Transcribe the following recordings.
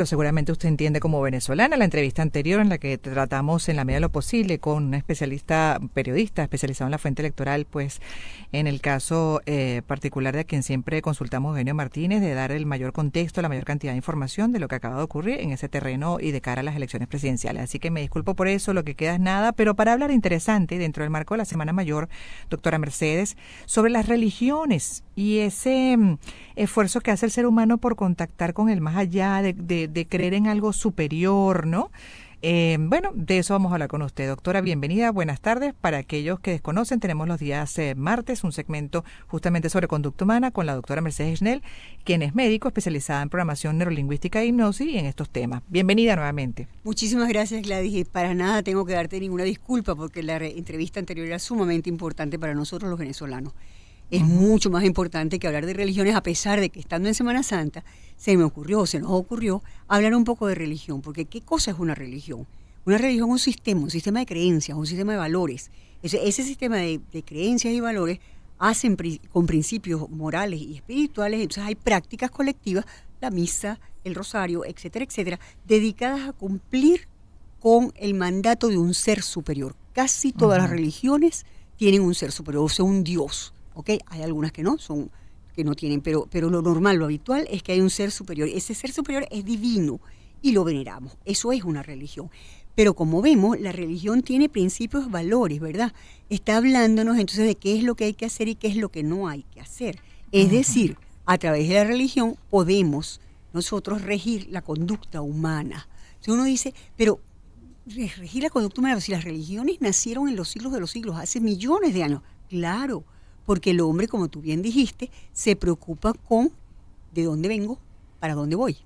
Pero seguramente usted entiende como venezolana la entrevista anterior en la que tratamos en la medida de lo posible con un especialista, periodista especializado en la fuente electoral, pues en el caso particular de quien siempre consultamos, Eugenio Martínez, de dar el mayor contexto, la mayor cantidad de información de lo que acaba de ocurrir en ese terreno y de cara a las elecciones presidenciales. Así que me disculpo por eso, lo que queda es nada, pero para hablar interesante dentro del marco de la Semana Mayor, doctora Mercedes, sobre las religiones y ese esfuerzo que hace el ser humano por contactar con el más allá, de creer en algo superior, ¿no? Bueno, de eso vamos a hablar con usted, doctora. Bienvenida, buenas tardes. Para aquellos que desconocen, tenemos los días martes un segmento justamente sobre conducta humana con la doctora Mercedes Schnell, quien es médico especializada en programación neurolingüística e hipnosis y en estos temas. Bienvenida nuevamente. Muchísimas gracias, Gladys. Y para nada tengo que darte ninguna disculpa porque la entrevista anterior era sumamente importante para nosotros los venezolanos. Es mucho más importante que hablar de religiones, a pesar de que estando en Semana Santa se nos ocurrió hablar un poco de religión, porque ¿qué cosa es una religión? Una religión es un sistema de creencias, un sistema de valores. Ese sistema de creencias y valores hacen con principios morales y espirituales, entonces hay prácticas colectivas, la misa, el rosario, etcétera, etcétera, dedicadas a cumplir con el mandato de un ser superior. Casi todas las religiones tienen un ser superior, o sea, un Dios. ¿Okay? Hay algunas que no tienen, pero lo normal, lo habitual es que hay un ser superior. Ese ser superior es divino y lo veneramos. Eso es una religión. Pero como vemos, la religión tiene principios, valores, ¿verdad? Está hablándonos entonces de qué es lo que hay que hacer y qué es lo que no hay que hacer. Es decir, a través de la religión podemos nosotros regir la conducta humana. Entonces uno dice, pero regir la conducta humana, si las religiones nacieron en los siglos de los siglos, hace millones de años, claro, porque el hombre, como tú bien dijiste, se preocupa con de dónde vengo, para dónde voy.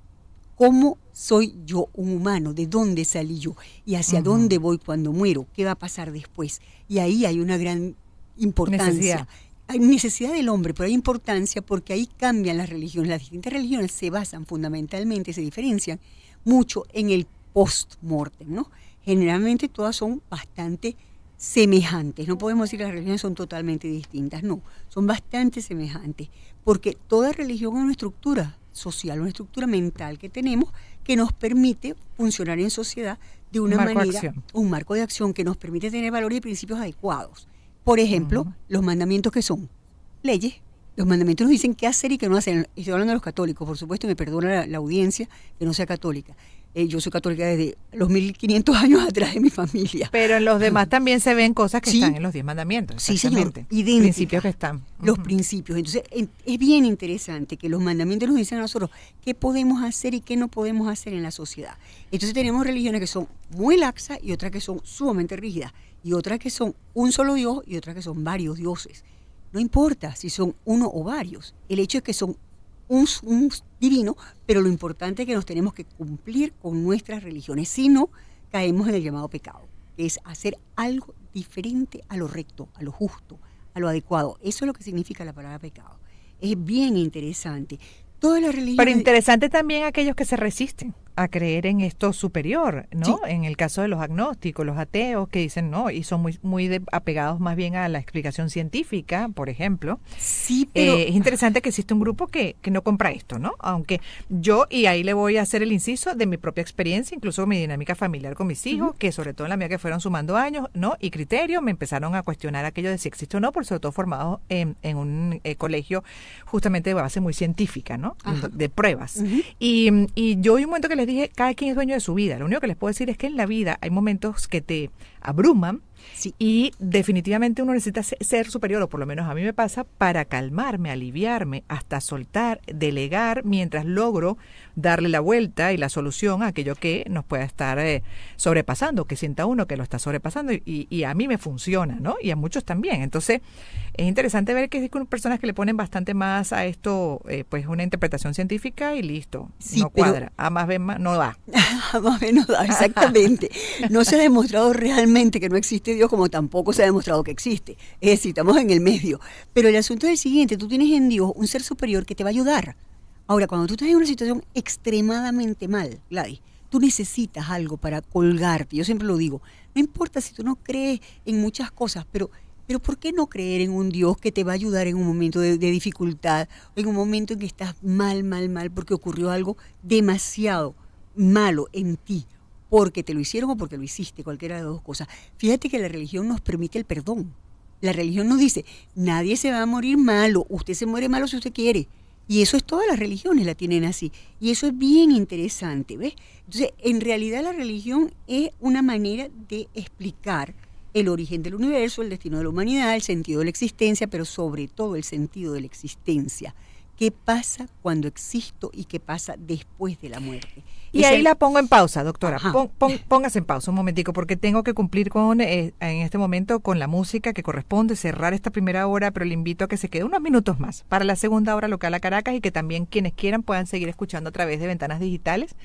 ¿Cómo soy yo un humano? ¿De dónde salí yo? ¿Y hacia dónde voy cuando muero? ¿Qué va a pasar después? Y ahí hay una gran importancia. Hay necesidad del hombre, pero hay importancia porque ahí cambian las religiones. Las distintas religiones se basan fundamentalmente, se diferencian mucho en el post-mortem, ¿no? Generalmente todas son bastante semejantes. No podemos decir que las religiones son totalmente distintas, no, son bastante semejantes, porque toda religión es una estructura social, una estructura mental que tenemos que nos permite funcionar en sociedad de una manera, un marco de acción que nos permite tener valores y principios adecuados. Por ejemplo, los mandamientos que son leyes. Los mandamientos nos dicen qué hacer y qué no hacer. Estoy hablando de los católicos, por supuesto, me perdona la audiencia que no sea católica. Yo soy católica desde los 1500 años atrás de mi familia. Pero en los demás también se ven cosas que están en los 10 mandamientos. Sí, señor. Principios que están. Los principios. Entonces, es bien interesante que los mandamientos nos dicen a nosotros qué podemos hacer y qué no podemos hacer en la sociedad. Entonces, tenemos religiones que son muy laxas y otras que son sumamente rígidas. Y otras que son un solo Dios y otras que son varios dioses. No importa si son uno o varios. El hecho es que son un divino, pero lo importante es que nos tenemos que cumplir con nuestras religiones, si no, caemos en el llamado pecado, que es hacer algo diferente a lo recto, a lo justo, a lo adecuado. Eso es lo que significa la palabra pecado. Es bien interesante. Todas las religiones... Pero interesante también aquellos que se resisten a creer en esto superior, ¿no? Sí. En el caso de los agnósticos, los ateos, que dicen no, y son muy apegados más bien a la explicación científica, por ejemplo. Sí, pero... es interesante que existe un grupo que no compra esto, ¿no? Aunque yo, y ahí le voy a hacer el inciso de mi propia experiencia, incluso con mi dinámica familiar con mis hijos, que sobre todo en la mía que fueron sumando años, ¿no? Y criterios, me empezaron a cuestionar aquello de si existe o no, por sobre todo formados en un colegio justamente de base muy científica, ¿no? De pruebas. Y yo hay un momento que les dije, cada quien es dueño de su vida. Lo único que les puedo decir es que en la vida hay momentos que te abruman y definitivamente uno necesita ser superior, o por lo menos a mí me pasa, para calmarme, aliviarme, hasta soltar, delegar, mientras logro darle la vuelta y la solución a aquello que nos pueda estar sobrepasando, que sienta uno que lo está sobrepasando y a mí me funciona, ¿no? Y a muchos también. Entonces, es interesante ver que hay personas que le ponen bastante más a esto, pues una interpretación científica y listo, no cuadra. A más B no da. A más B no da, exactamente. No se ha demostrado realmente que no existe Dios, como tampoco se ha demostrado que existe. Es decir, estamos en el medio. Pero el asunto es el siguiente, tú tienes en Dios un ser superior que te va a ayudar. Ahora, cuando tú estás en una situación extremadamente mal, Gladys, tú necesitas algo para colgarte. Yo siempre lo digo, no importa si tú no crees en muchas cosas, pero ¿por qué no creer en un Dios que te va a ayudar en un momento de dificultad, o en un momento en que estás mal, porque ocurrió algo demasiado malo en ti porque te lo hicieron o porque lo hiciste, cualquiera de las dos cosas. Fíjate que la religión nos permite el perdón. La religión nos dice, nadie se va a morir malo, usted se muere malo si usted quiere. Y eso es, todas las religiones la tienen así. Y eso es bien interesante, ¿ves? Entonces, en realidad la religión es una manera de explicar el origen del universo, el destino de la humanidad, el sentido de la existencia, pero sobre todo el sentido de la existencia. ¿Qué pasa cuando existo y qué pasa después de la muerte? Y ahí la pongo en pausa, doctora. Póngase en pausa un momentico, porque tengo que cumplir con en este momento con la música que corresponde, cerrar esta primera hora, pero le invito a que se quede unos minutos más para la segunda hora local a Caracas y que también quienes quieran puedan seguir escuchando a través de ventanas digitales.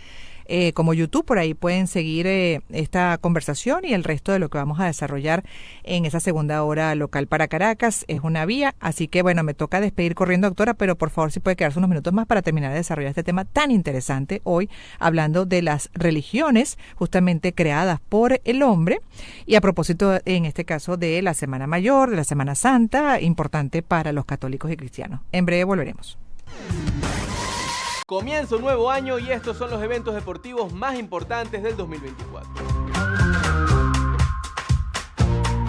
Como YouTube, por ahí pueden seguir esta conversación y el resto de lo que vamos a desarrollar en esa segunda hora local para Caracas. Es una vía, así que bueno, me toca despedir corriendo, doctora, pero por favor si puede quedarse unos minutos más para terminar de desarrollar este tema tan interesante hoy, hablando de las religiones justamente creadas por el hombre y a propósito, en este caso, de la Semana Mayor, de la Semana Santa, importante para los católicos y cristianos. En breve volveremos. Comienza un nuevo año y estos son los eventos deportivos más importantes del 2024.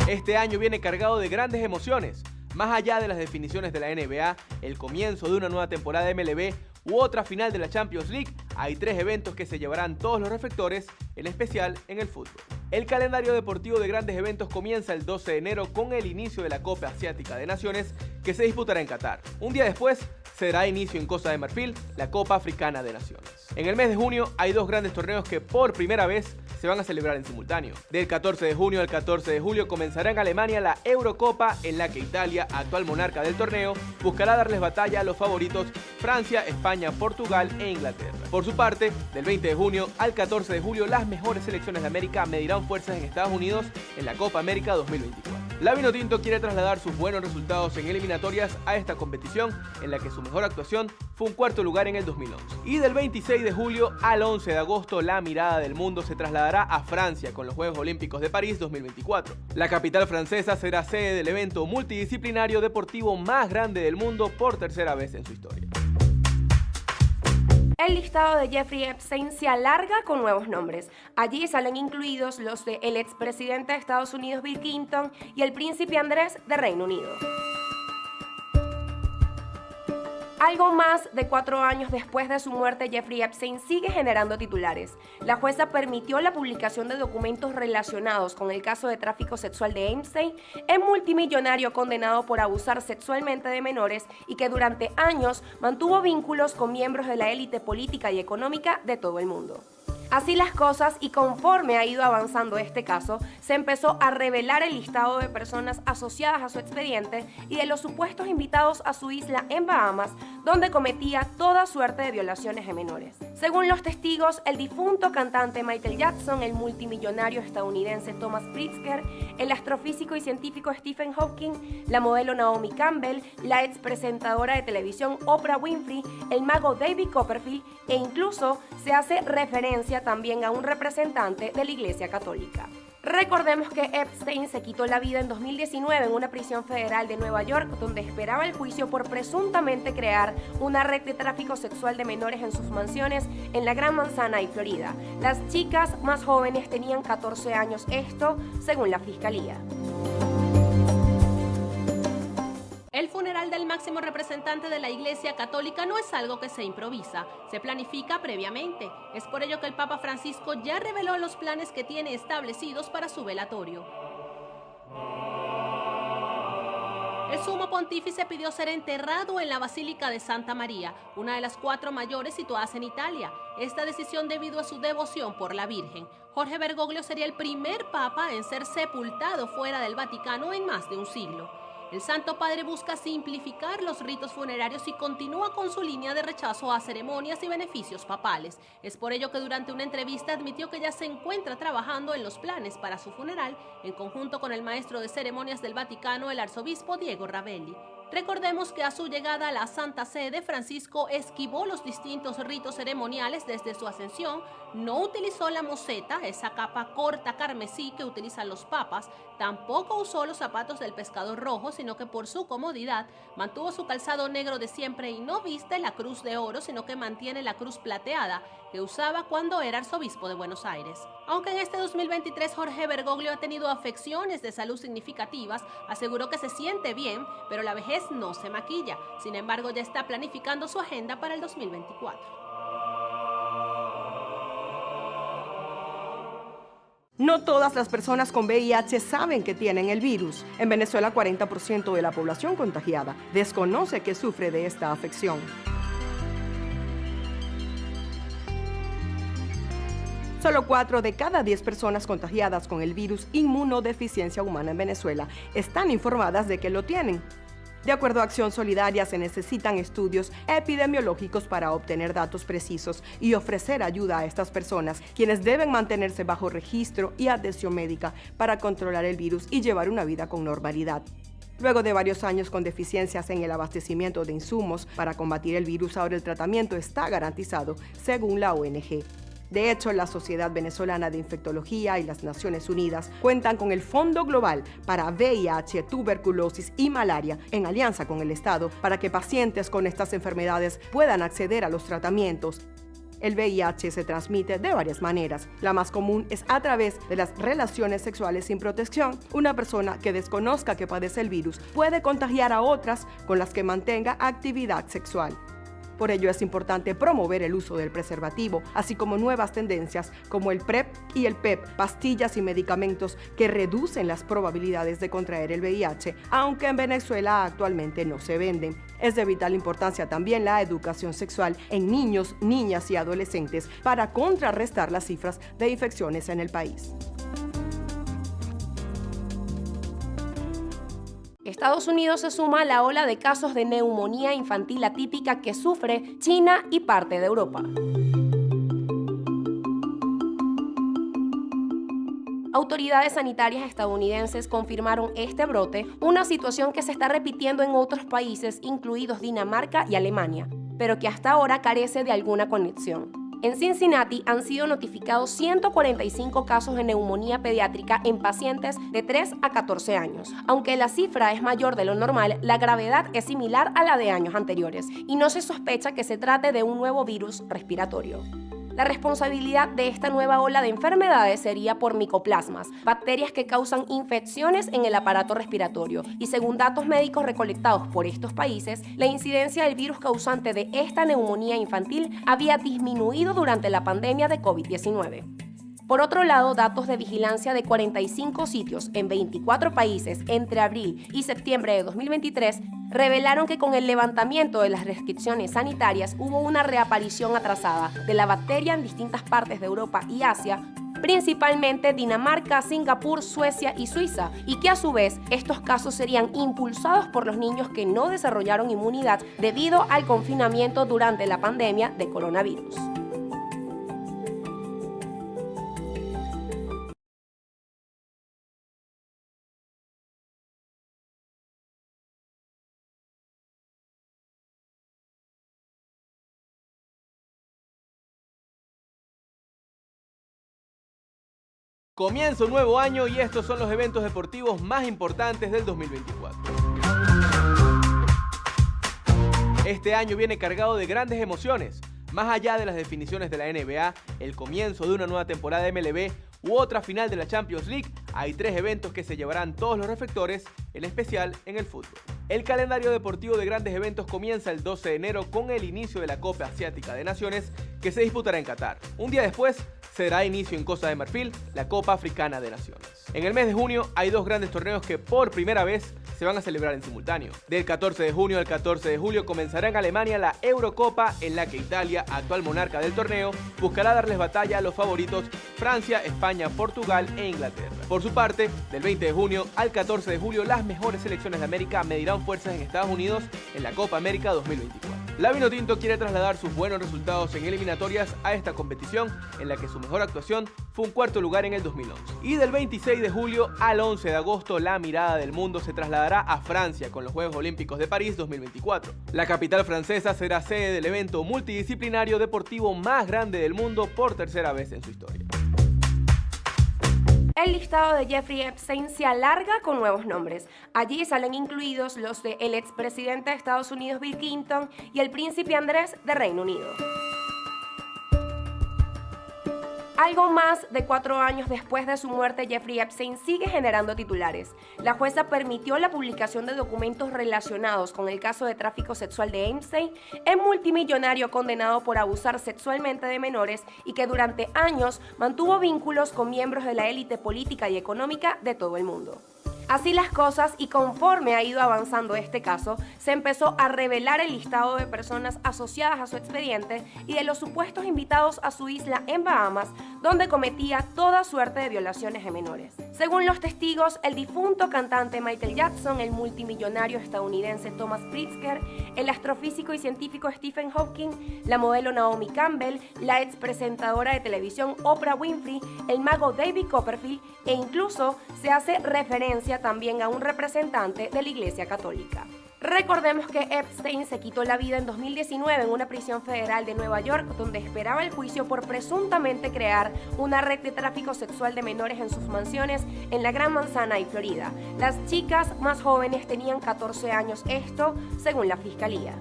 Este año viene cargado de grandes emociones. Más allá de las definiciones de la NBA, el comienzo de una nueva temporada de MLB u otra final de la Champions League, hay 3 eventos que se llevarán todos los reflectores, en especial en el fútbol. El calendario deportivo de grandes eventos comienza el 12 de enero con el inicio de la Copa Asiática de Naciones que se disputará en Qatar. Un día después se dará inicio en Costa de Marfil la Copa Africana de Naciones. En el mes de junio hay 2 grandes torneos que por primera vez se van a celebrar en simultáneo. Del 14 de junio al 14 de julio comenzará en Alemania la Eurocopa, en la que Italia, actual monarca del torneo, buscará darles batalla a los favoritos Francia, España, Portugal e Inglaterra. Por su parte, del 20 de junio al 14 de julio, las mejores selecciones de América medirán fuerzas en Estados Unidos en la Copa América 2024. La Vinotinto quiere trasladar sus buenos resultados en eliminatorias a esta competición, en la que su mejor actuación fue un 4º lugar en el 2011. Y del 26 de julio al 11 de agosto, la mirada del mundo se trasladará a Francia con los Juegos Olímpicos de París 2024. La capital francesa será sede del evento multidisciplinario deportivo más grande del mundo por tercera vez en su historia. El listado de Jeffrey Epstein se alarga con nuevos nombres. Allí salen incluidos los de el expresidente de Estados Unidos Bill Clinton y el príncipe Andrés de Reino Unido. Algo más de 4 años después de su muerte, Jeffrey Epstein sigue generando titulares. La jueza permitió la publicación de documentos relacionados con el caso de tráfico sexual de Epstein, el multimillonario condenado por abusar sexualmente de menores y que durante años mantuvo vínculos con miembros de la élite política y económica de todo el mundo. Así las cosas, y conforme ha ido avanzando este caso, se empezó a revelar el listado de personas asociadas a su expediente y de los supuestos invitados a su isla en Bahamas, donde cometía toda suerte de violaciones de menores. Según los testigos, el difunto cantante Michael Jackson, el multimillonario estadounidense Thomas Pritzker, el astrofísico y científico Stephen Hawking, la modelo Naomi Campbell, la expresentadora de televisión Oprah Winfrey, el mago David Copperfield e incluso se hace referencia también a un representante de la Iglesia Católica. Recordemos que Epstein se quitó la vida en 2019 en una prisión federal de Nueva York, donde esperaba el juicio por presuntamente crear una red de tráfico sexual de menores en sus mansiones en la Gran Manzana y Florida. Las chicas más jóvenes tenían 14 años, esto según la fiscalía. El funeral del máximo representante de la Iglesia Católica no es algo que se improvisa, se planifica previamente. Es por ello que el Papa Francisco ya reveló los planes que tiene establecidos para su velatorio. El sumo pontífice pidió ser enterrado en la Basílica de Santa María, una de las 4 mayores situadas en Italia. Esta decisión debido a su devoción por la Virgen. Jorge Bergoglio sería el primer papa en ser sepultado fuera del Vaticano en más de un siglo. El Santo Padre busca simplificar los ritos funerarios y continúa con su línea de rechazo a ceremonias y beneficios papales. Es por ello que durante una entrevista admitió que ya se encuentra trabajando en los planes para su funeral en conjunto con el maestro de ceremonias del Vaticano, el arzobispo Diego Ravelli. Recordemos que a su llegada a la Santa Sede, Francisco esquivó los distintos ritos ceremoniales desde su ascensión, no utilizó la moseta, esa capa corta carmesí que utilizan los papas, tampoco usó los zapatos del pescador rojo, sino que por su comodidad mantuvo su calzado negro de siempre y no viste la cruz de oro, sino que mantiene la cruz plateada que usaba cuando era arzobispo de Buenos Aires. Aunque en este 2023 Jorge Bergoglio ha tenido afecciones de salud significativas, aseguró que se siente bien, pero la vejez no se maquilla. Sin embargo, ya está planificando su agenda para el 2024. No todas las personas con VIH saben que tienen el virus. En Venezuela, 40% de la población contagiada desconoce que sufre de esta afección. Solo 4 de cada 10 personas contagiadas con el virus inmunodeficiencia humana en Venezuela están informadas de que lo tienen. De acuerdo a Acción Solidaria, se necesitan estudios epidemiológicos para obtener datos precisos y ofrecer ayuda a estas personas, quienes deben mantenerse bajo registro y atención médica para controlar el virus y llevar una vida con normalidad. Luego de varios años con deficiencias en el abastecimiento de insumos para combatir el virus, ahora el tratamiento está garantizado, según la ONG. De hecho, la Sociedad Venezolana de Infectología y las Naciones Unidas cuentan con el Fondo Global para VIH, tuberculosis y malaria, en alianza con el Estado, para que pacientes con estas enfermedades puedan acceder a los tratamientos. El VIH se transmite de varias maneras. La más común es a través de las relaciones sexuales sin protección. Una persona que desconozca que padece el virus puede contagiar a otras con las que mantenga actividad sexual. Por ello es importante promover el uso del preservativo, así como nuevas tendencias como el PrEP y el PEP, pastillas y medicamentos que reducen las probabilidades de contraer el VIH, aunque en Venezuela actualmente no se venden. Es de vital importancia también la educación sexual en niños, niñas y adolescentes para contrarrestar las cifras de infecciones en el país. Estados Unidos se suma a la ola de casos de neumonía infantil atípica que sufre China y parte de Europa. Autoridades sanitarias estadounidenses confirmaron este brote, una situación que se está repitiendo en otros países, incluidos Dinamarca y Alemania, pero que hasta ahora carece de alguna conexión. En Cincinnati han sido notificados 145 casos de neumonía pediátrica en pacientes de 3 a 14 años. Aunque la cifra es mayor de lo normal, la gravedad es similar a la de años anteriores y no se sospecha que se trate de un nuevo virus respiratorio. La responsabilidad de esta nueva ola de enfermedades sería por micoplasmas, bacterias que causan infecciones en el aparato respiratorio, y según datos médicos recolectados por estos países, la incidencia del virus causante de esta neumonía infantil había disminuido durante la pandemia de COVID-19. Por otro lado, datos de vigilancia de 45 sitios en 24 países entre abril y septiembre de 2023 revelaron que con el levantamiento de las restricciones sanitarias hubo una reaparición atrasada de la bacteria en distintas partes de Europa y Asia, principalmente Dinamarca, Singapur, Suecia y Suiza, y que a su vez estos casos serían impulsados por los niños que no desarrollaron inmunidad debido al confinamiento durante la pandemia de coronavirus. Comienza un nuevo año y estos son los eventos deportivos más importantes del 2024. Este año viene cargado de grandes emociones. Más allá de las definiciones de la NBA, el comienzo de una nueva temporada de MLB u otra final de la Champions League, hay 3 eventos que se llevarán todos los reflectores, en especial en el fútbol. El calendario deportivo de grandes eventos comienza el 12 de enero con el inicio de la Copa Asiática de Naciones, que se disputará en Qatar. Un día después se dará inicio en Costa de Marfil la Copa Africana de Naciones. En el mes de junio hay 2 grandes torneos que por primera vez se van a celebrar en simultáneo. Del 14 de junio al 14 de julio comenzará en Alemania la Eurocopa, en la que Italia, actual monarca del torneo, buscará darles batalla a los favoritos Francia, España, Portugal e Inglaterra. Por su parte, del 20 de junio al 14 de julio las mejores selecciones de América medirán fuerzas en Estados Unidos en la Copa América 2024. La Vinotinto quiere trasladar sus buenos resultados en eliminatorias a esta competición, en la que su mejor actuación fue un cuarto lugar en el 2011. Y del 26 de julio al 11 de agosto, la mirada del mundo se trasladará a Francia con los Juegos Olímpicos de París 2024. La capital francesa será sede del evento multidisciplinario deportivo más grande del mundo por tercera vez en su historia. El listado de Jeffrey Epstein se alarga con nuevos nombres. Allí salen incluidos los de el expresidente de Estados Unidos Bill Clinton y el príncipe Andrés de Reino Unido. Algo más de 4 años después de su muerte, Jeffrey Epstein sigue generando titulares. La jueza permitió la publicación de documentos relacionados con el caso de tráfico sexual de Epstein, el multimillonario condenado por abusar sexualmente de menores y que durante años mantuvo vínculos con miembros de la élite política y económica de todo el mundo. Así las cosas, y conforme ha ido avanzando este caso, se empezó a revelar el listado de personas asociadas a su expediente y de los supuestos invitados a su isla en Bahamas, donde cometía toda suerte de violaciones de menores. Según los testigos, el difunto cantante Michael Jackson, el multimillonario estadounidense Thomas Pritzker, el astrofísico y científico Stephen Hawking, la modelo Naomi Campbell, la expresentadora de televisión Oprah Winfrey, el mago David Copperfield e incluso se hace referencia también a un representante de la Iglesia Católica. Recordemos que Epstein se quitó la vida en 2019 en una prisión federal de Nueva York, donde esperaba el juicio por presuntamente crear una red de tráfico sexual de menores en sus mansiones en la Gran Manzana y Florida. Las chicas más jóvenes tenían 14 años, esto según la fiscalía.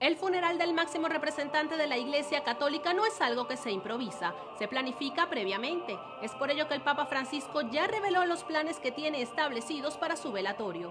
El funeral del máximo representante de la Iglesia Católica no es algo que se improvisa, se planifica previamente. Es por ello que el Papa Francisco ya reveló los planes que tiene establecidos para su velatorio.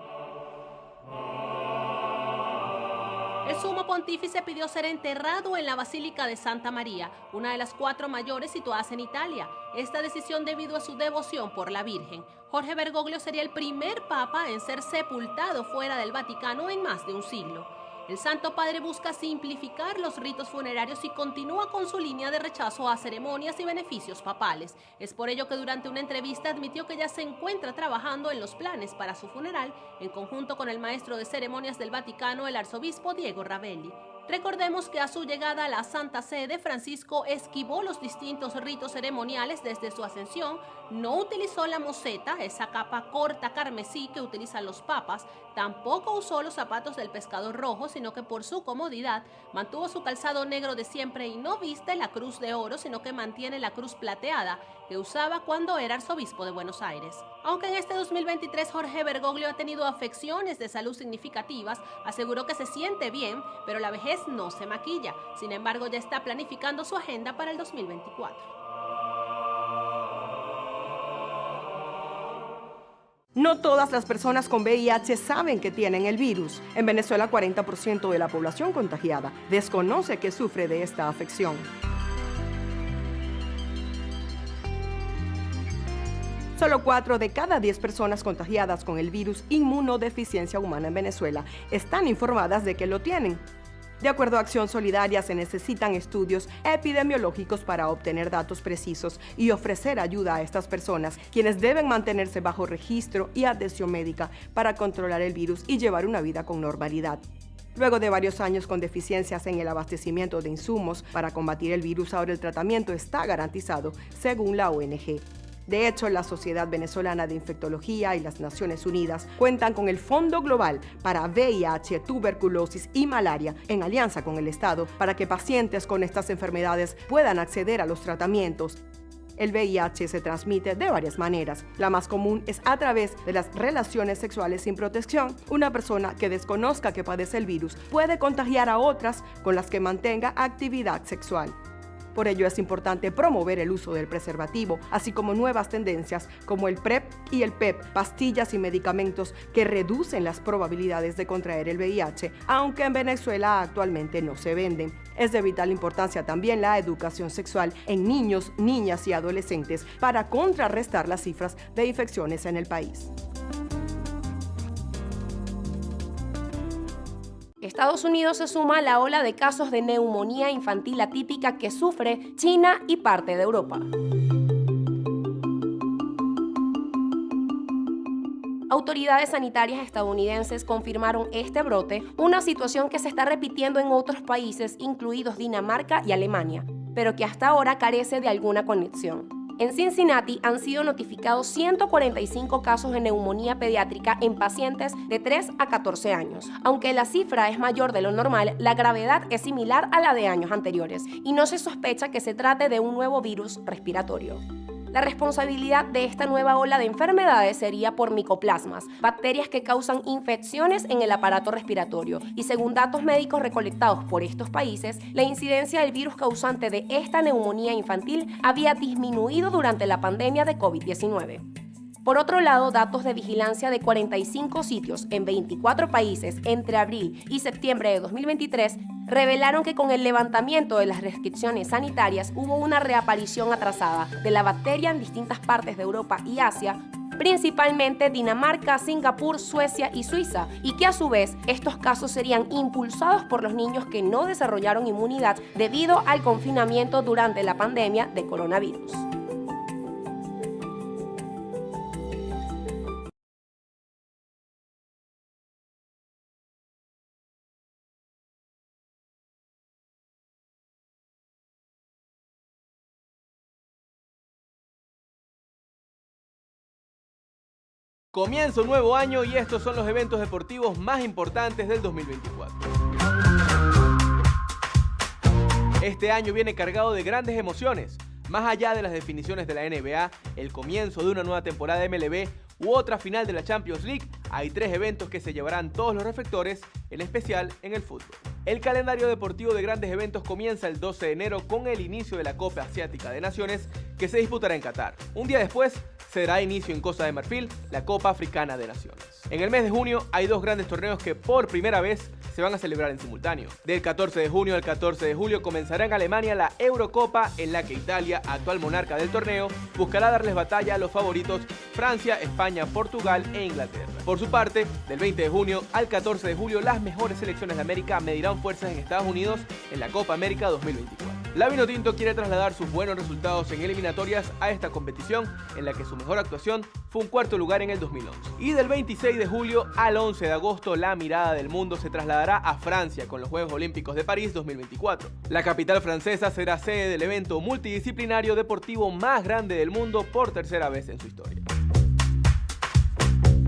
El sumo pontífice pidió ser enterrado en la Basílica de Santa María, una de las 4 mayores situadas en Italia. Esta decisión debido a su devoción por la Virgen. Jorge Bergoglio sería el primer papa en ser sepultado fuera del Vaticano en más de un siglo. El Santo Padre busca simplificar los ritos funerarios y continúa con su línea de rechazo a ceremonias y beneficios papales. Es por ello que durante una entrevista admitió que ya se encuentra trabajando en los planes para su funeral en conjunto con el maestro de ceremonias del Vaticano, el arzobispo Diego Ravelli. Recordemos que a su llegada a la Santa Sede, Francisco esquivó los distintos ritos ceremoniales desde su ascensión, no utilizó la moseta, esa capa corta carmesí que utilizan los papas, tampoco usó los zapatos del pescador rojo, sino que por su comodidad mantuvo su calzado negro de siempre y no viste la cruz de oro, sino que mantiene la cruz plateada que usaba cuando era arzobispo de Buenos Aires. Aunque en este 2023 Jorge Bergoglio ha tenido afecciones de salud significativas, aseguró que se siente bien, pero la vejez no se maquilla. Sin embargo, ya está planificando su agenda para el 2024. No todas las personas con VIH saben que tienen el virus. En Venezuela, 40% de la población contagiada desconoce que sufre de esta afección. Solo 4 de cada 10 personas contagiadas con el virus inmunodeficiencia humana en Venezuela están informadas de que lo tienen. De acuerdo a Acción Solidaria, se necesitan estudios epidemiológicos para obtener datos precisos y ofrecer ayuda a estas personas, quienes deben mantenerse bajo registro y atención médica para controlar el virus y llevar una vida con normalidad. Luego de varios años con deficiencias en el abastecimiento de insumos para combatir el virus, ahora el tratamiento está garantizado, según la ONG. De hecho, la Sociedad Venezolana de Infectología y las Naciones Unidas cuentan con el Fondo Global para VIH, tuberculosis y malaria, en alianza con el Estado, para que pacientes con estas enfermedades puedan acceder a los tratamientos. El VIH se transmite de varias maneras. La más común es a través de las relaciones sexuales sin protección. Una persona que desconozca que padece el virus puede contagiar a otras con las que mantenga actividad sexual. Por ello es importante promover el uso del preservativo, así como nuevas tendencias como el PrEP y el PEP, pastillas y medicamentos que reducen las probabilidades de contraer el VIH, aunque en Venezuela actualmente no se venden. Es de vital importancia también la educación sexual en niños, niñas y adolescentes para contrarrestar las cifras de infecciones en el país. Estados Unidos se suma a la ola de casos de neumonía infantil atípica que sufre China y parte de Europa. Autoridades sanitarias estadounidenses confirmaron este brote, una situación que se está repitiendo en otros países, incluidos Dinamarca y Alemania, pero que hasta ahora carece de alguna conexión. En Cincinnati han sido notificados 145 casos de neumonía pediátrica en pacientes de 3 a 14 años. Aunque la cifra es mayor de lo normal, la gravedad es similar a la de años anteriores y no se sospecha que se trate de un nuevo virus respiratorio. La responsabilidad de esta nueva ola de enfermedades sería por micoplasmas, bacterias que causan infecciones en el aparato respiratorio, y según datos médicos recolectados por estos países, la incidencia del virus causante de esta neumonía infantil había disminuido durante la pandemia de COVID-19. Por otro lado, datos de vigilancia de 45 sitios en 24 países entre abril y septiembre de 2023 revelaron que con el levantamiento de las restricciones sanitarias hubo una reaparición atrasada de la bacteria en distintas partes de Europa y Asia, principalmente Dinamarca, Singapur, Suecia y Suiza, y que a su vez estos casos serían impulsados por los niños que no desarrollaron inmunidad debido al confinamiento durante la pandemia de coronavirus. Comienza un nuevo año y estos son los eventos deportivos más importantes del 2024. Este año viene cargado de grandes emociones. Más allá de las definiciones de la NBA, el comienzo de una nueva temporada de MLB u otra final de la Champions League, hay 3 eventos que se llevarán todos los reflectores, en especial en el fútbol. El calendario deportivo de grandes eventos comienza el 12 de enero con el inicio de la Copa Asiática de Naciones, que se disputará en Qatar. Un día después, se dará inicio en Costa de Marfil la Copa Africana de Naciones. En el mes de junio hay 2 grandes torneos que por primera vez se van a celebrar en simultáneo. Del 14 de junio al 14 de julio comenzará en Alemania la Eurocopa, en la que Italia, actual monarca del torneo, buscará darles batalla a los favoritos Francia, España, Portugal e Inglaterra. Por su parte, del 20 de junio al 14 de julio las mejores selecciones de América medirán fuerzas en Estados Unidos en la Copa América 2024. La Vinotinto quiere trasladar sus buenos resultados en eliminatorias a esta competición, en la que su mejor actuación fue un cuarto lugar en el 2011. Y del 26 de julio al 11 de agosto, la mirada del mundo se trasladará a Francia con los Juegos Olímpicos de París 2024. La capital francesa será sede del evento multidisciplinario deportivo más grande del mundo por tercera vez en su historia.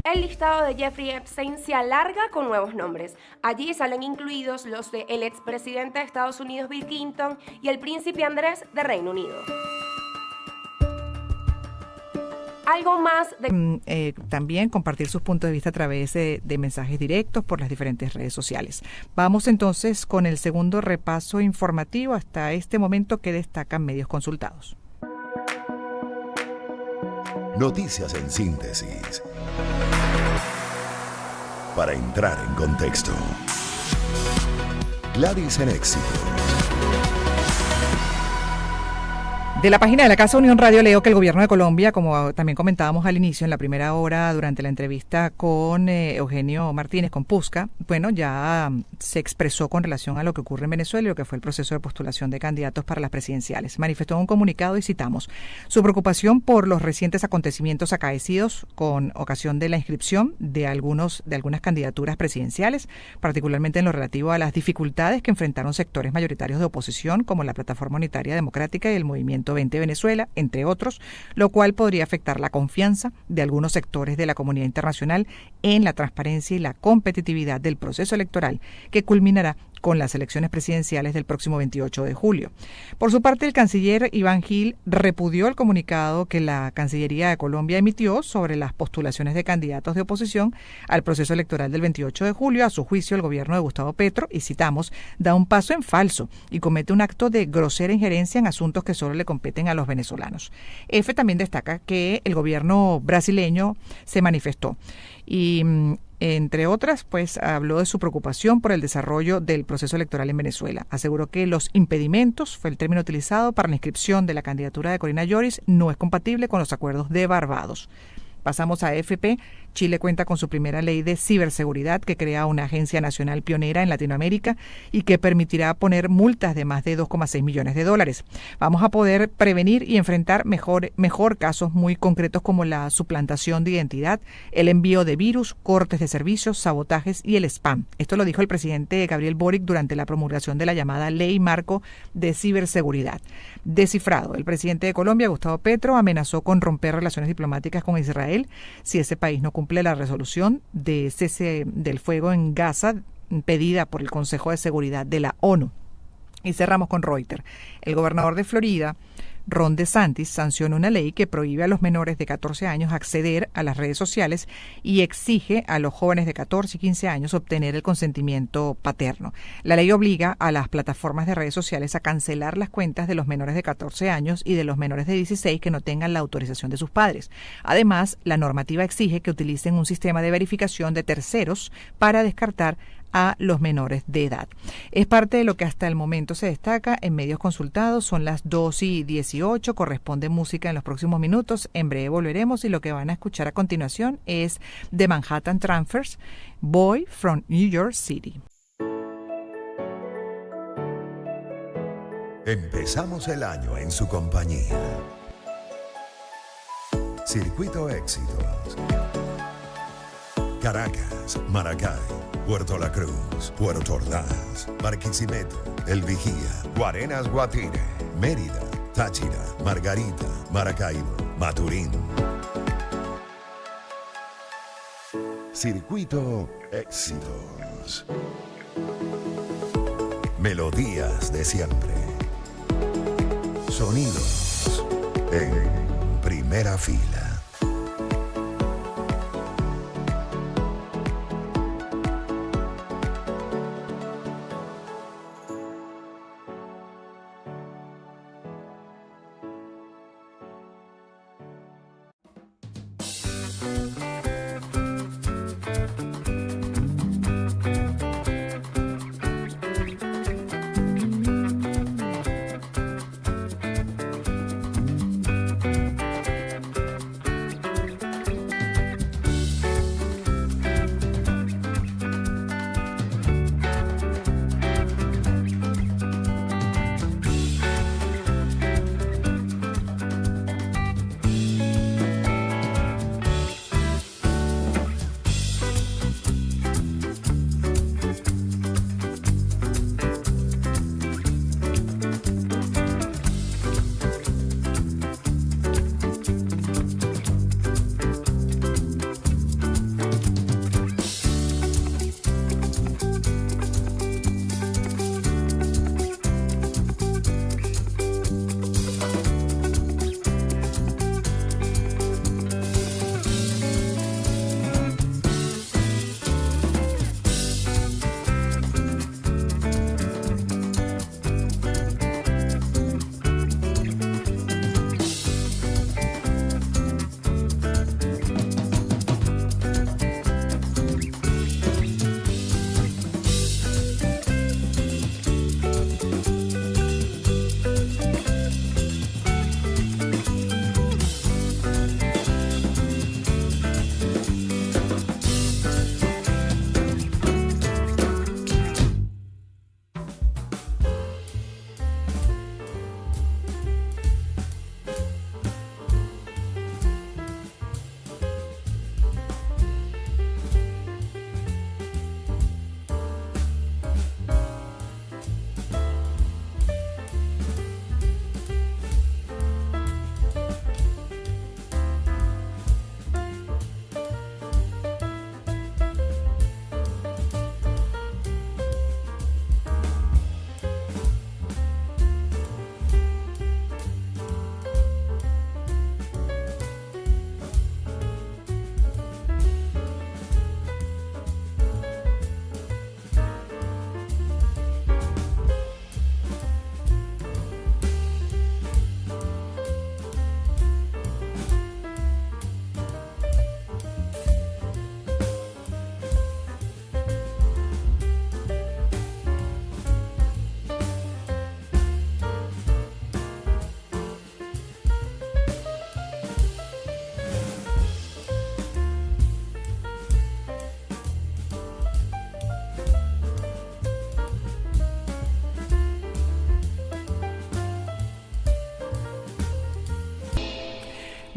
El listado de Jeffrey Epstein se alarga con nuevos nombres. Allí salen incluidos los del expresidente de Estados Unidos Bill Clinton y el príncipe Andrés de Reino Unido. Algo más de... También compartir sus puntos de vista a través de mensajes directos por las diferentes redes sociales. Vamos entonces con el segundo repaso informativo hasta este momento que destacan medios consultados. Noticias en síntesis. Para entrar en contexto. Gladys en éxito. De la página de la Casa Unión Radio leo que el gobierno de Colombia, como también comentábamos al inicio, en la primera hora durante la entrevista con Eugenio Martínez, con Pusca, bueno, ya se expresó con relación a lo que ocurre en Venezuela y lo que fue el proceso de postulación de candidatos para las presidenciales. Manifestó en un comunicado y citamos su preocupación por los recientes acontecimientos acaecidos con ocasión de la inscripción de algunas candidaturas presidenciales, particularmente en lo relativo a las dificultades que enfrentaron sectores mayoritarios de oposición como la Plataforma Unitaria Democrática y el Movimiento 20 Venezuela, entre otros, lo cual podría afectar la confianza de algunos sectores de la comunidad internacional en la transparencia y la competitividad del proceso electoral que culminará con las elecciones presidenciales del próximo 28 de julio. Por su parte, el canciller Iván Gil repudió el comunicado que la Cancillería de Colombia emitió sobre las postulaciones de candidatos de oposición al proceso electoral del 28 de julio. A su juicio, el gobierno de Gustavo Petro, y citamos, da un paso en falso y comete un acto de grosera injerencia en asuntos que solo le competen a los venezolanos. F también destaca que el gobierno brasileño se manifestó y entre otras, pues habló de su preocupación por el desarrollo del proceso electoral en Venezuela. Aseguró que los impedimentos, fue el término utilizado para la inscripción de la candidatura de Corina Lloris, no es compatible con los acuerdos de Barbados. Pasamos a AFP, Chile cuenta con su primera ley de ciberseguridad que crea una agencia nacional pionera en Latinoamérica y que permitirá poner multas de más de 2,6 millones de dólares. Vamos a poder prevenir y enfrentar mejor casos muy concretos como la suplantación de identidad, el envío de virus, cortes de servicios, sabotajes y el spam. Esto lo dijo el presidente Gabriel Boric durante la promulgación de la llamada Ley Marco de Ciberseguridad. Descifrado, el presidente de Colombia, Gustavo Petro, amenazó con romper relaciones diplomáticas con Israel si ese país no cumple la resolución de cese del fuego en Gaza pedida por el Consejo de Seguridad de la ONU. Y cerramos con Reuters. El gobernador de Florida, Ron DeSantis, sancionó una ley que prohíbe a los menores de 14 años acceder a las redes sociales y exige a los jóvenes de 14 y 15 años obtener el consentimiento paterno. La ley obliga a las plataformas de redes sociales a cancelar las cuentas de los menores de 14 años y de los menores de 16 que no tengan la autorización de sus padres. Además, la normativa exige que utilicen un sistema de verificación de terceros para descartar a los menores de edad. Es parte de lo que hasta el momento se destaca en medios consultados. Son las 2:18, corresponde música en los próximos minutos. En breve volveremos y lo que van a escuchar a continuación es The Manhattan Transfers, Boy from New York City. Empezamos el año en su compañía. Circuito Éxitos. Caracas, Maracay, Puerto La Cruz, Puerto Ordaz, Barquisimeto, El Vigía, Guarenas, Guatire, Mérida, Táchira, Margarita, Maracaibo, Maturín. Circuito Éxitos. Melodías de siempre. Sonidos en primera fila.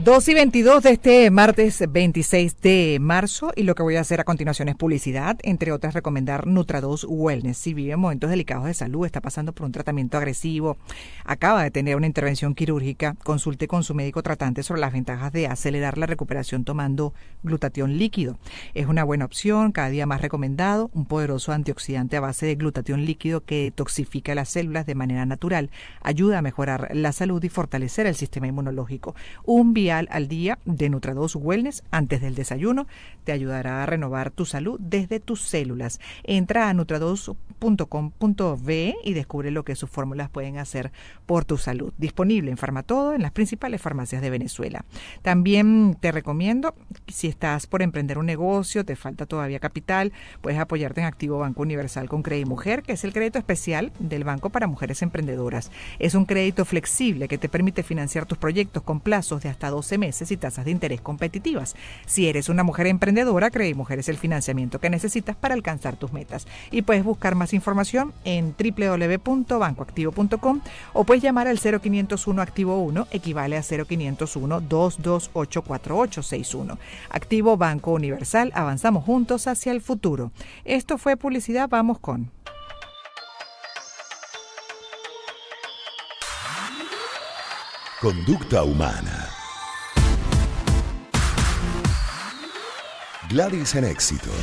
2:22 de este martes 26 de marzo, y lo que voy a hacer a continuación es publicidad, entre otras recomendar Nutra2 Wellness. Si vive momentos delicados de salud, está pasando por un tratamiento agresivo, acaba de tener una intervención quirúrgica, consulte con su médico tratante sobre las ventajas de acelerar la recuperación tomando glutatión líquido. Es una buena opción, cada día más recomendado, un poderoso antioxidante a base de glutatión líquido que detoxifica las células de manera natural, ayuda a mejorar la salud y fortalecer el sistema inmunológico. Un vial al día de Nutra2 Wellness antes del desayuno te ayudará a renovar tu salud desde tus células. Entra a nutra2.com.be y descubre lo que sus fórmulas pueden hacer por tu salud. Disponible en Farmatodo, en las principales farmacias de Venezuela. También te recomiendo, si estás por emprender un negocio, te falta todavía capital, puedes apoyarte en Activo Banco Universal con Credimujer, que es el crédito especial del banco para mujeres emprendedoras. Es un crédito flexible que te permite financiar tus proyectos con plazos de hasta 12 meses y tasas de interés competitivas. Si eres una mujer emprendedora, Credimujer es el financiamiento que necesitas para alcanzar tus metas. Y puedes buscar más información en www.bancoactivo.com o puedes llamar al 0501 Activo 1, equivale a 0501 228 4861. Activo Banco Universal, avanzamos juntos hacia el futuro. Esto fue publicidad, vamos con... Conducta humana. Gladys en Éxitos.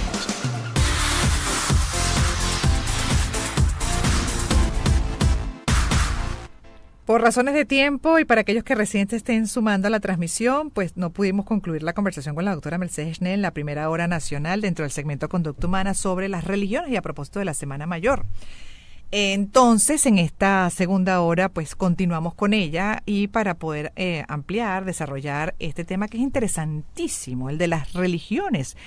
Por razones de tiempo y para aquellos que recién se estén sumando a la transmisión, pues no pudimos concluir la conversación con la doctora Mercedes Schnell en la primera hora nacional dentro del segmento Conducta Humana sobre las religiones y a propósito de la Semana Mayor. Entonces, en esta segunda hora, pues continuamos con ella y para poder ampliar, desarrollar este tema que es interesantísimo, el de las religiones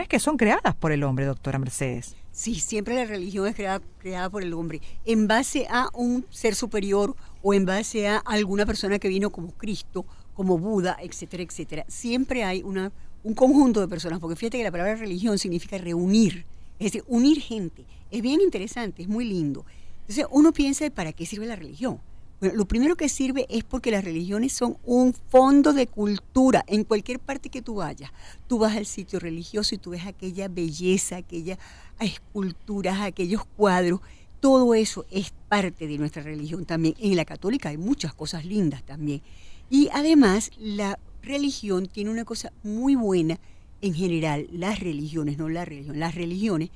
que son creadas por el hombre, doctora Mercedes. Sí, siempre la religión es creada por el hombre, en base a un ser superior o en base a alguna persona que vino como Cristo, como Buda, etcétera, etcétera. Siempre hay un conjunto de personas, porque fíjate que la palabra religión significa reunir, es decir, unir gente. Es bien interesante, es muy lindo. Entonces uno piensa, ¿para qué sirve la religión? Bueno, lo primero que sirve es porque las religiones son un fondo de cultura. En cualquier parte que tú vayas, tú vas al sitio religioso y tú ves aquella belleza, aquellas esculturas, aquellos cuadros. Todo eso es parte de nuestra religión también. En la católica hay muchas cosas lindas también. Y además la religión tiene una cosa muy buena en general. Las religiones, no la religión, las religiones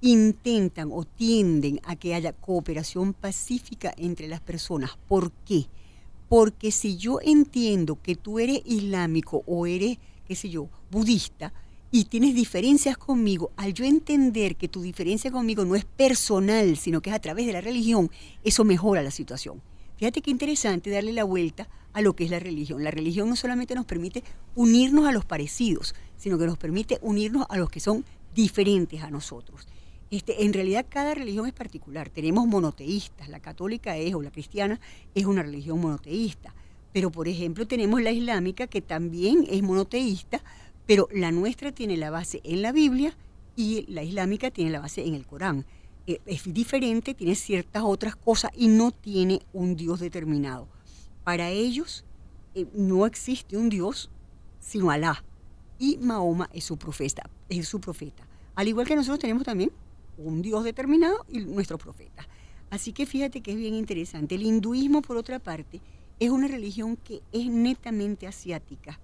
intentan o tienden a que haya cooperación pacífica entre las personas. ¿Por qué? Porque si yo entiendo que tú eres islámico o eres, qué sé yo, budista, y tienes diferencias conmigo, al yo entender que tu diferencia conmigo no es personal, sino que es a través de la religión, eso mejora la situación. Fíjate qué interesante darle la vuelta a lo que es la religión. La religión no solamente nos permite unirnos a los parecidos, sino que nos permite unirnos a los que son diferentes a nosotros. En realidad cada religión es particular. Tenemos monoteístas, la católica o la cristiana es una religión monoteísta, pero por ejemplo tenemos la islámica que también es monoteísta, pero la nuestra tiene la base en la Biblia y la islámica tiene la base en el Corán. Es diferente, tiene ciertas otras cosas y no tiene un Dios determinado. Para ellos no existe un Dios sino Alá, y Mahoma es su profeta. Al igual que nosotros tenemos también un Dios determinado y nuestro profeta. Así que fíjate que es bien interesante. El hinduismo, por otra parte, es una religión que es netamente asiática.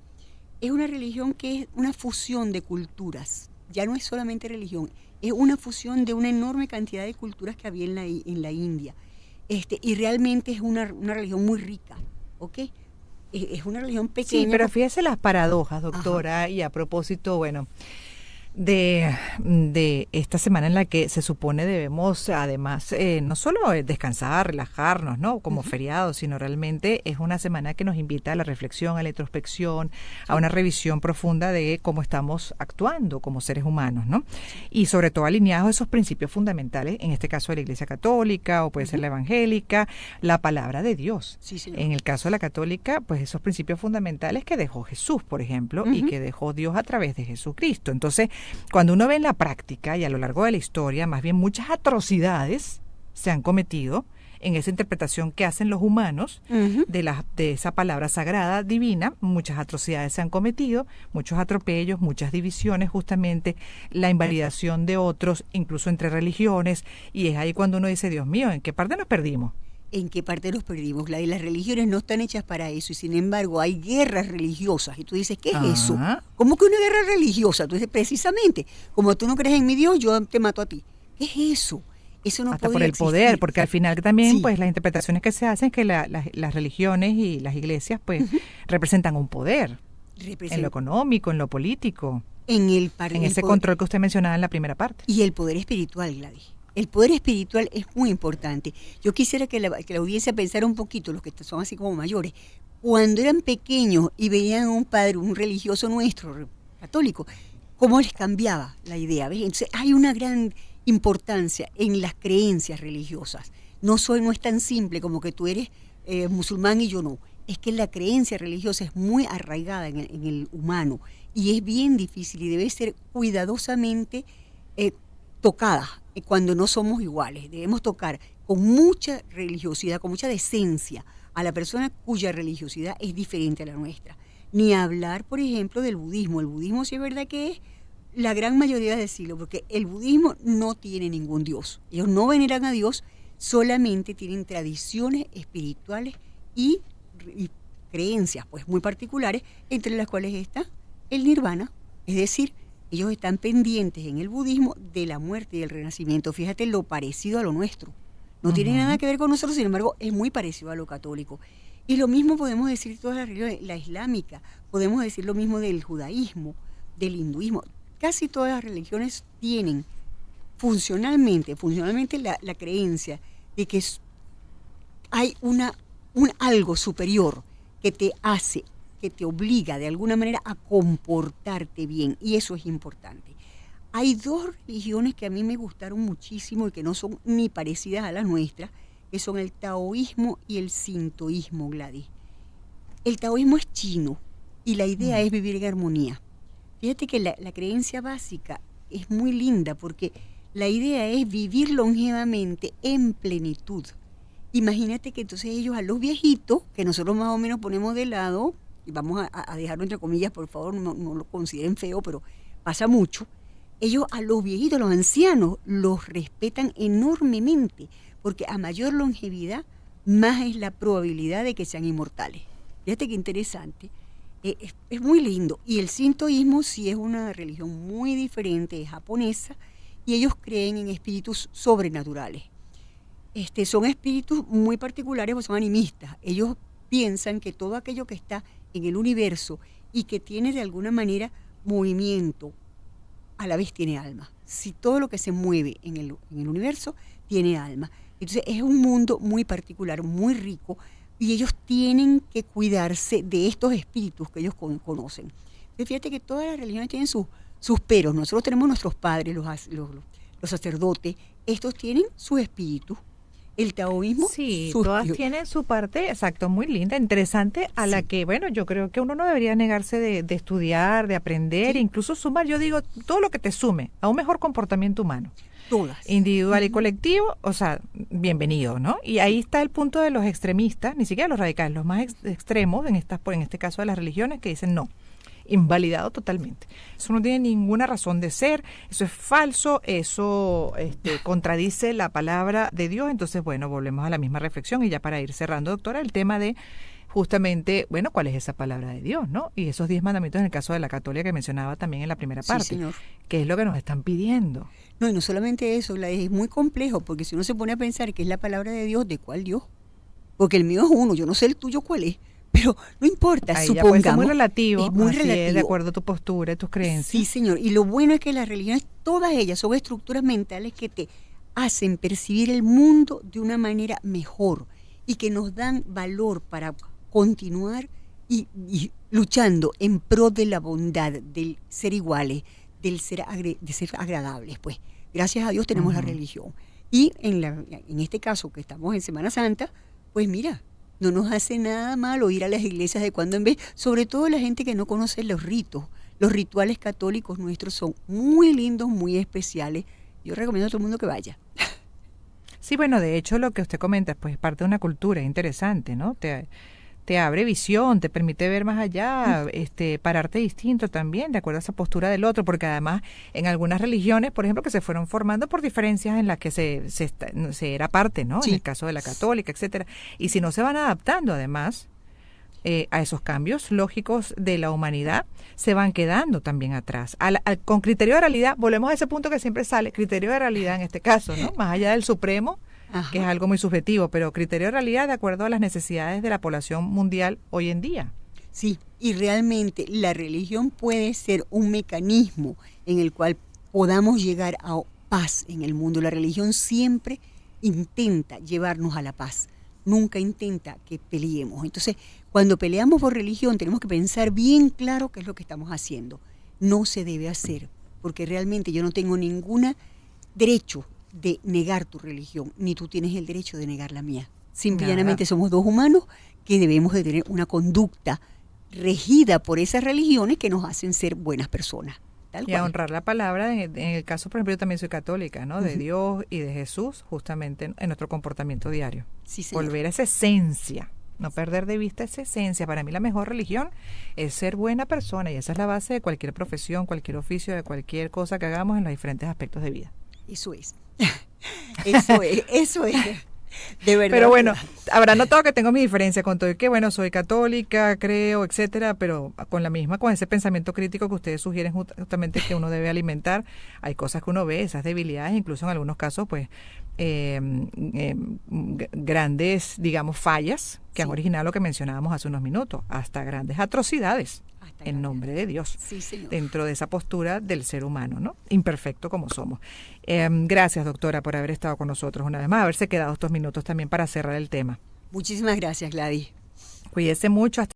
Es una religión que es una fusión de culturas. Ya no es solamente religión, es una fusión de una enorme cantidad de culturas que había en la India. Y realmente es una religión muy rica, ¿ok? Es una religión pequeña. Sí, pero fíjese las paradojas, doctora, ajá. Y a propósito, bueno, de esta semana en la que se supone debemos además no solo descansar, relajarnos, ¿no? Como feriado, sino realmente es una semana que nos invita a la reflexión, a la introspección, a una revisión profunda de cómo estamos actuando como seres humanos, ¿no? Y sobre todo alineados a esos principios fundamentales, en este caso de la Iglesia Católica o puede ser la evangélica, la palabra de Dios. Sí, señor. En el caso de la católica, pues esos principios fundamentales que dejó Jesús, por ejemplo, y que dejó Dios a través de Jesucristo. Entonces, cuando uno ve en la práctica y a lo largo de la historia, más bien muchas atrocidades se han cometido en esa interpretación que hacen los humanos de esa palabra sagrada, divina. Muchas atrocidades se han cometido, muchos atropellos, muchas divisiones, justamente la invalidación de otros, incluso entre religiones, y es ahí cuando uno dice, Dios mío, ¿en qué parte nos perdimos? ¿En qué parte nos perdimos? Las religiones no están hechas para eso, y sin embargo hay guerras religiosas, y tú dices, ¿qué es eso? ¿Cómo que una guerra religiosa? Tú dices, precisamente, como tú no crees en mi Dios, yo te mato a ti. ¿Qué es eso? Eso no hasta podría por el existir. poder, porque al final también, Sí. pues las interpretaciones que se hacen, que las religiones y las iglesias, pues, representan un poder, en lo económico, en lo político, en ese control que usted mencionaba en la primera parte. Y el poder espiritual, Gladys. El poder espiritual es muy importante. Yo quisiera que la audiencia pensara un poquito, los que son así como mayores, cuando eran pequeños y veían a un padre, un religioso nuestro, católico, cómo les cambiaba la idea, ¿ves? Entonces hay una gran importancia en las creencias religiosas. No es tan simple como que tú eres musulmán y yo no. Es que la creencia religiosa es muy arraigada en el humano y es bien difícil y debe ser cuidadosamente tocada cuando no somos iguales. Debemos tocar con mucha religiosidad, con mucha decencia a la persona cuya religiosidad es diferente a la nuestra. Ni hablar, por ejemplo, del budismo. El budismo sí es verdad que es la gran mayoría del siglo, porque el budismo no tiene ningún dios. Ellos no veneran a Dios, solamente tienen tradiciones espirituales y creencias pues muy particulares, entre las cuales está el nirvana, es decir, ellos están pendientes en el budismo de la muerte y el renacimiento. Fíjate lo parecido a lo nuestro. No tiene nada que ver con nosotros, sin embargo, es muy parecido a lo católico. Y lo mismo podemos decir de todas las religiones, la islámica, podemos decir lo mismo del judaísmo, del hinduismo. Casi todas las religiones tienen funcionalmente la creencia de que hay un algo superior que te hace, que te obliga de alguna manera a comportarte bien, y eso es importante. Hay dos religiones que a mí me gustaron muchísimo y que no son ni parecidas a las nuestras, que son el taoísmo y el sintoísmo, Gladys. El taoísmo es chino y la idea es vivir en armonía. Fíjate que la creencia básica es muy linda porque la idea es vivir longevamente en plenitud. Imagínate que entonces ellos a los viejitos, que nosotros más o menos ponemos de lado, y vamos a dejarlo entre comillas, por favor, no lo consideren feo, pero pasa mucho, ellos a los viejitos, los ancianos, los respetan enormemente, porque a mayor longevidad, más es la probabilidad de que sean inmortales. Fíjate qué interesante. Es muy lindo. Y el sintoísmo sí es una religión muy diferente, es japonesa, y ellos creen en espíritus sobrenaturales. Son espíritus muy particulares, porque son animistas. Ellos piensan que todo aquello que está en el universo y que tiene de alguna manera movimiento, a la vez tiene alma. Si todo lo que se mueve en el universo tiene alma. Entonces es un mundo muy particular, muy rico, y ellos tienen que cuidarse de estos espíritus que ellos conocen. Entonces fíjate que todas las religiones tienen sus peros. Nosotros tenemos nuestros padres, los sacerdotes, estos tienen sus espíritus. El taoísmo, sí, todas tienen su parte, exacto, muy linda, interesante, a la que, bueno, yo creo que uno no debería negarse de estudiar, de aprender, incluso sumar, yo digo, todo lo que te sume a un mejor comportamiento humano. Todas. Individual y colectivo, o sea, bienvenido, ¿no? Y ahí está el punto de los extremistas, ni siquiera los radicales, los más extremos, en este caso de las religiones, que dicen no, invalidado totalmente. Eso no tiene ninguna razón de ser, eso es falso, eso contradice la palabra de Dios. Entonces, bueno, volvemos a la misma reflexión y ya para ir cerrando, doctora, el tema de justamente, bueno, ¿cuál es esa palabra de Dios, no? Y esos 10 mandamientos en el caso de la católica que mencionaba también en la primera parte, señor. ¿Qué es lo que nos están pidiendo? No, y no solamente eso, es muy complejo, porque si uno se pone a pensar que es la palabra de Dios, ¿de cuál Dios? Porque el mío es uno, yo no sé el tuyo cuál es. Pero no importa, ahí supongamos. Ya puede ser muy relativo, es muy así relativo. Es, de acuerdo a tu postura, a tus creencias. Sí, señor. Y lo bueno es que las religiones, todas ellas, son estructuras mentales que te hacen percibir el mundo de una manera mejor y que nos dan valor para continuar y luchando en pro de la bondad, del ser iguales, de ser agradables. Pues gracias a Dios tenemos la religión. Y en este caso que estamos en Semana Santa, pues mira, no nos hace nada malo ir a las iglesias de cuando en vez, sobre todo la gente que no conoce los ritos. Los rituales católicos nuestros son muy lindos, muy especiales. Yo recomiendo a todo el mundo que vaya. Sí, bueno, de hecho lo que usted comenta, pues es parte de una cultura interesante, ¿no? Te abre visión, te permite ver más allá, pararte distinto también, de acuerdo a esa postura del otro, porque además en algunas religiones, por ejemplo, que se fueron formando por diferencias en las que se era parte, ¿no? Sí. En el caso de la católica, etcétera. Y si no se van adaptando, además, a esos cambios lógicos de la humanidad, se van quedando también atrás. Con criterio de realidad, volvemos a ese punto que siempre sale, criterio de realidad en este caso, ¿no? Más allá del supremo, Ajá. que es algo muy subjetivo, pero criterio de realidad de acuerdo a las necesidades de la población mundial hoy en día. Sí, y realmente la religión puede ser un mecanismo en el cual podamos llegar a paz en el mundo. La religión siempre intenta llevarnos a la paz, nunca intenta que peleemos. Entonces, cuando peleamos por religión tenemos que pensar bien claro qué es lo que estamos haciendo. No se debe hacer, porque realmente yo no tengo ningún derecho de negar tu religión, ni tú tienes el derecho de negar la mía. Simplemente somos dos humanos que debemos de tener una conducta regida por esas religiones que nos hacen ser buenas personas. Tal Y cual. a honrar la palabra, en el caso, por ejemplo, yo también soy católica, ¿no? De Dios y de Jesús, justamente en nuestro comportamiento diario. Sí, señor. Volver a esa esencia, no perder de vista esa esencia. Para mí la mejor religión es ser buena persona y esa es la base de cualquier profesión, cualquier oficio, de cualquier cosa que hagamos en los diferentes aspectos de vida. Eso es. Eso es. De verdad. Pero bueno, habrá notado que tengo mi diferencia con todo y que, bueno, soy católica, creo, etcétera, pero con ese pensamiento crítico que ustedes sugieren justamente que uno debe alimentar, hay cosas que uno ve, esas debilidades, incluso en algunos casos, pues, grandes, digamos, fallas que han originado lo que mencionábamos hace unos minutos, hasta grandes atrocidades. En nombre de Dios, sí, señor. Dentro de esa postura del ser humano, ¿no? Imperfecto como somos. Gracias, doctora, por haber estado con nosotros una vez más, haberse quedado estos minutos también para cerrar el tema. Muchísimas gracias, Gladys. Cuídese mucho. Hasta